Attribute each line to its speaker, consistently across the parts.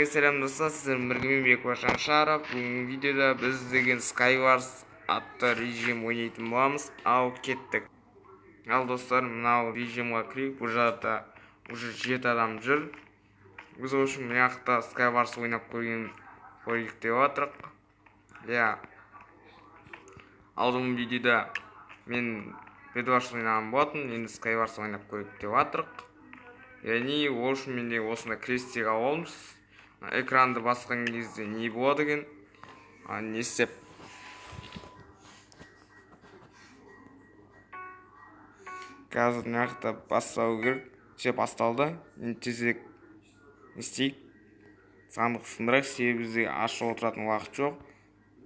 Speaker 1: Selam dostlar, sizlerin birgimi Bekbaşan Şarap. Bugün videoda biz деген Skywars atты режим ойнайтын боламыз. Ал кеттік. Ал достар, мынау режимға кірейік. Бұл жақта уже 7 адам жүр. Біз үшін мына жақта Skywars ойнап көрейік деп отырық. Иә. Алдыңғы видеода мен Bedwars ойнаған болатын, енді Skywars ойнап көрейік деп отырық. Яғни ол үшін менде осында крестик аламыз. Экранды басқан кезде не болады екен? Не істеп? Қазір мына жақта бастау керек. Басталды. Енді тезірек не істейік? Сандық сындырайық, себебі бізде ашып отыратын уақыт жоқ.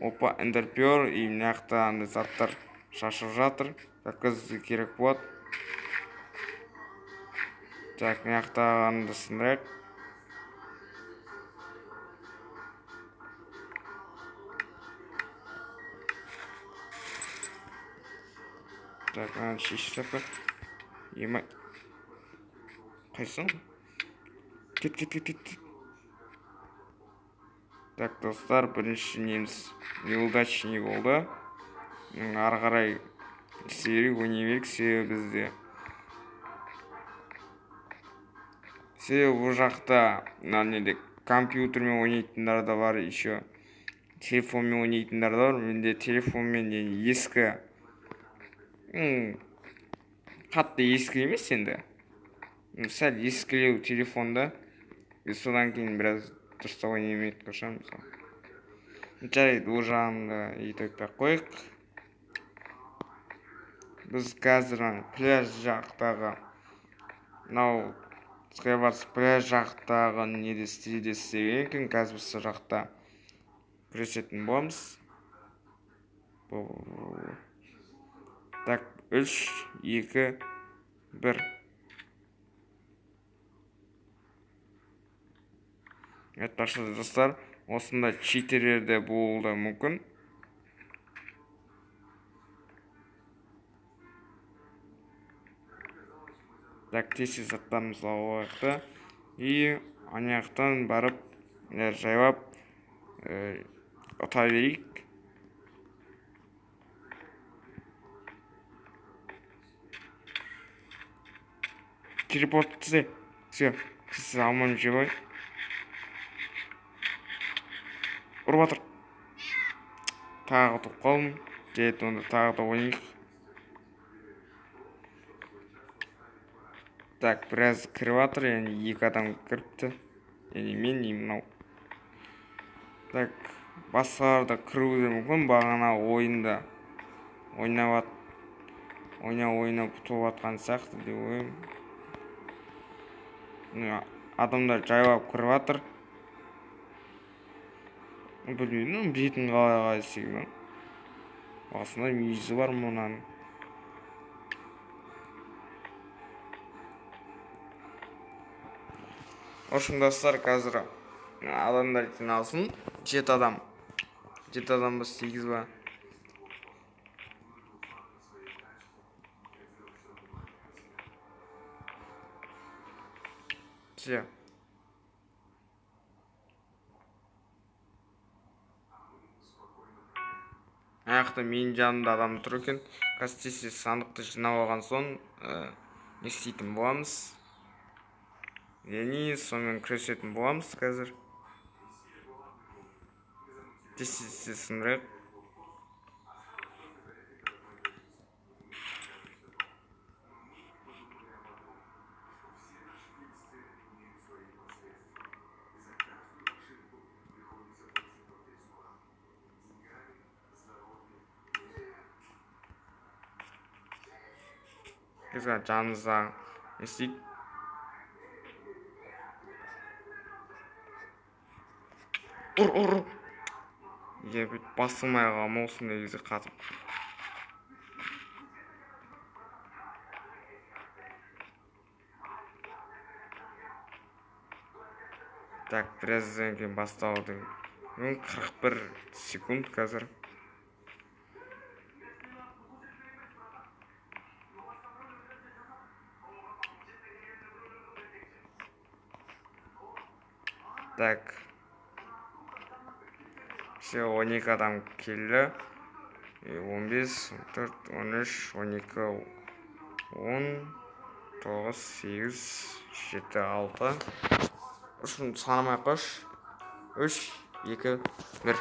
Speaker 1: Опа, эндерпер, и мына жақта андай заттар шашып жатыр. Как бізге керек болады. Так, мына жақтағанды сындырайық. Так, мынаны шешіп тастап. Емай. Қайсың? Кет. Так, достар, бірінші неміз неудачный болды. Ары қарай ойнай берейік, себебі бізде. Себебі бұл жақта компьютермен ойнайтындар да бар, еще телефонмен ойнайтындар да бар. Менде телефонмен ескі, қатты ескі емес енді. Сәл ескілеу телефонда. Содан кейін біраз дұрыстап ойнамайды қошам. Жарайды, ол жағында етіп қойық. Біз қазір пляж жақтағы, мынау Skywars пляж жақтағы неде істеген екен. Қазір біз сол жақта күресетін боламыз. Так, 3, 2, 1. Айтпақшы достар, осында читерлер де болуы мүмкін. Так, тез заттарымызды алайық. И ана жақтан барып, жайлап ұта берейік. Телепорт тізе. Все, сіз алман жайлай. Ұрып атыр. Тағы тұқ қалым. Жет, онда тағы да ойнайық. Так, біраз кіріп атыр, яғни 2 адам кіріпті. Яғни мен мынау. Так, басқаларда кіруі мүмкін. Бағана ойында ойнап ұтылып атқан сияқты деп ойым. Адамдар жайлап кіріп атыр. Білмеймін, бетін қалай істеген. Басында мүйізі бар мұнан. Ошын достар, қазір адамдар жиналсын. 7 адам. 7 адам біз 8 ба. Все. Аяқта менің жанымда адам тұр екен. Қазір сандықты жинап алған соң не істейтін боламыз. Яғни сонымен күресетін боламыз қазір. Тез сындырайық. Қазір жанымызда не істейік. Ұр. Ебет басылмай қалған осындай кезде қатып. Так, біраздан кейін басталды. 41 секунд қазір. Так. Все, 12 адам келді. 15, 14, 13, 12, 10, 9, 8, 7, 6. Үшін санамай қош. 3, 2, 1.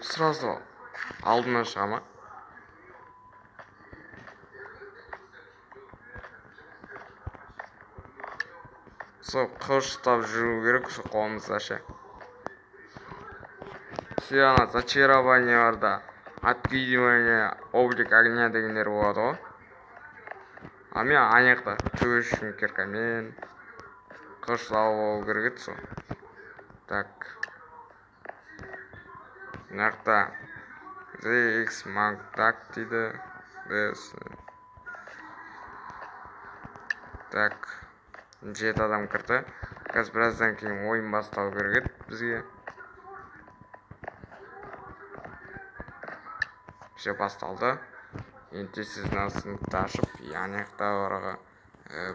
Speaker 1: Сразу алдынан шыға ма? Сол қылыштап жүру керек қолымызда ше. Все ана зачарованияларда отгидывание облик огня дегендер болады ғой. А мен аяқта төшім керкамен қылыштау болу керек еді сол. Так. Мынақта ZX Magdak дейді. Так. 7 адам кірді. Қазір біраздан кейін ойын бастау керек еді бізге. Все басталды. Енді сіз сыныпты ашып, аяқта ораға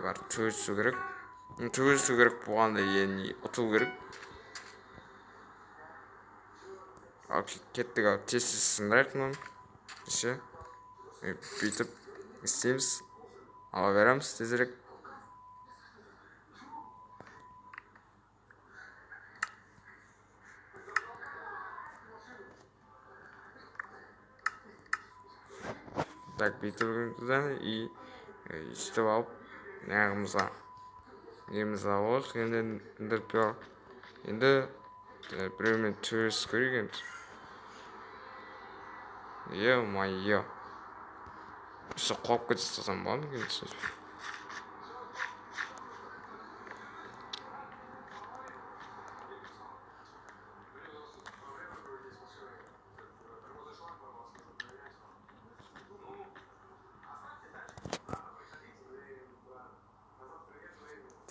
Speaker 1: бар төгісу керек. Төгісу керек болғанда енді ұту керек. Кеттік ал тез сындырайық мұны. Все. Бүйтіп істейміз. Ала береміз тезірек. Так, бүйтіп и үстіп алып, неғымызға алып, енді үндіріп бер. Енді біреумен төс көрегенбіз. Е-майо. Үсі қоп кетістесем ба ма кендісіз?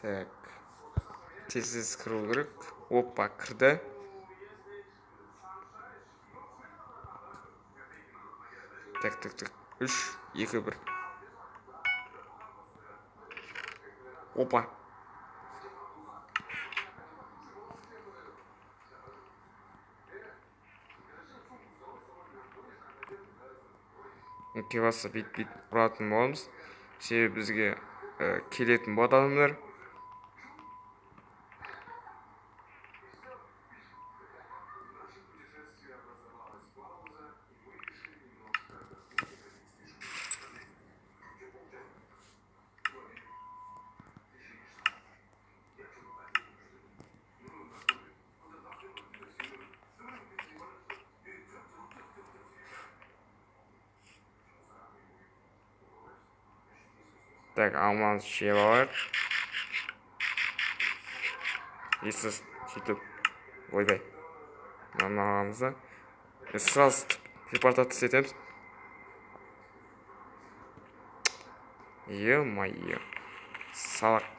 Speaker 1: Так. Тез кіру керек. Опа, кірді. Так. 3, 2, 1. Опа. Кеваса бит бұратын боламыз. Себебі бізге келетін болады адамдар. Так, алманы жеп алайық. Есіз сөйтіп ойбай. Мынағымызда. Сразу телепортация етеміз. Е-майо. Салақ.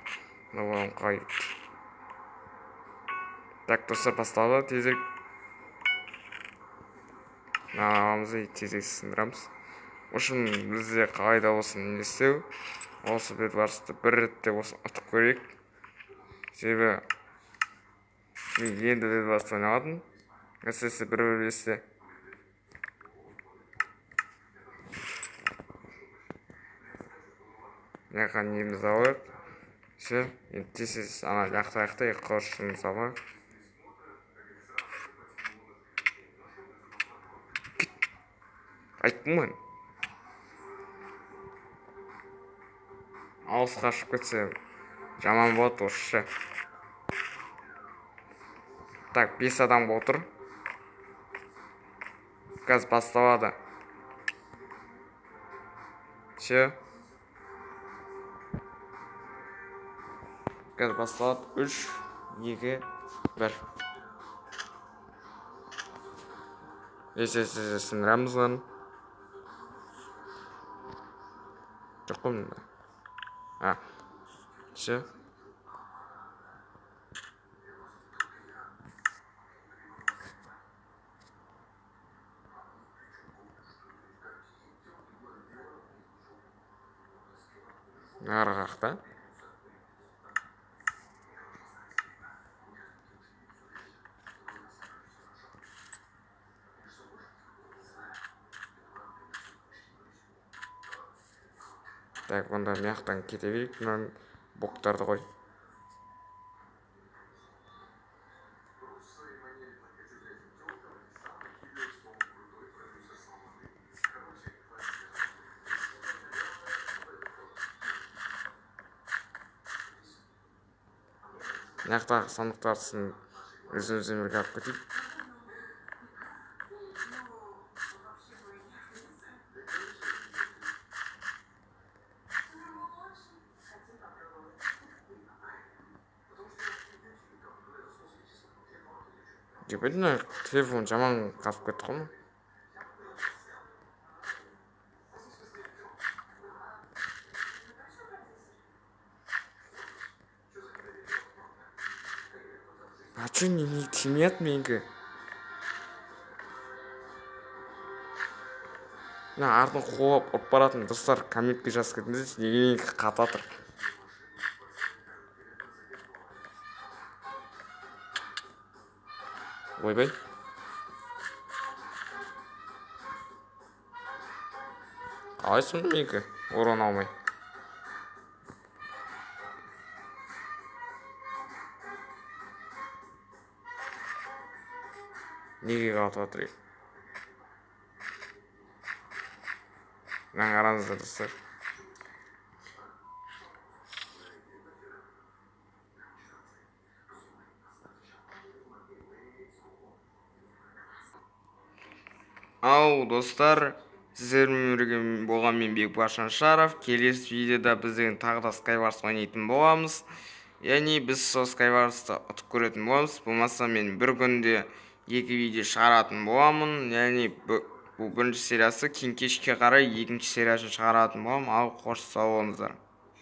Speaker 1: Мынауын қай. Так, достар басталды. Тезірек. Мынағымызды тезірек сындырамыз. Үшін бізде қайда болсын не істеу. Осы бетварсты бір ретте болсын ұтып көрейік. Себебі енді бетварсты ойнағадым. Әсіресе бір бөлесте. Яқан неміз алайық. Все, енді тезіз ана жақта қылышымыз алайық. Айттым ғой. Алыс қашып кетсе жаман болады осы. Так, 5 адам отыр. Қазір басталады. Все. Қазір басталады. 3, 2, 1. есесіз рамызған жоқ қой мында. Ше арғақта так, онда мияқтан кете берейік, мына боктарды қой. Мияқтағы сандықтарсын өзімізбен бірге алып кетейік. Мына телефон жаман қалып кетті ғой. Чё не тимет менікі? Артын қуып ұрып баратын достар комментке жазып кетіңіздерші, неге менікі қататыр. Ойбай. Қалай сонда менікі орын алмай? Неге қатып жатыр? Мына қараңыздар достар. Ау достар, сіздермен бірге болған мен Бекболат Шаншаров. Келесі видеода біздің тағы да Skywars ойнайтын боламыз. Яғни біз сол Skywars'ты ұтып көретін боламыз. Болмаса мен бір күнде 2 видео шығаратын боламын. Яғни бұл бірінші сериясы, кейін кешке қарай екінші сериясын шығаратын боламын. Ал қош сау болыңыздар.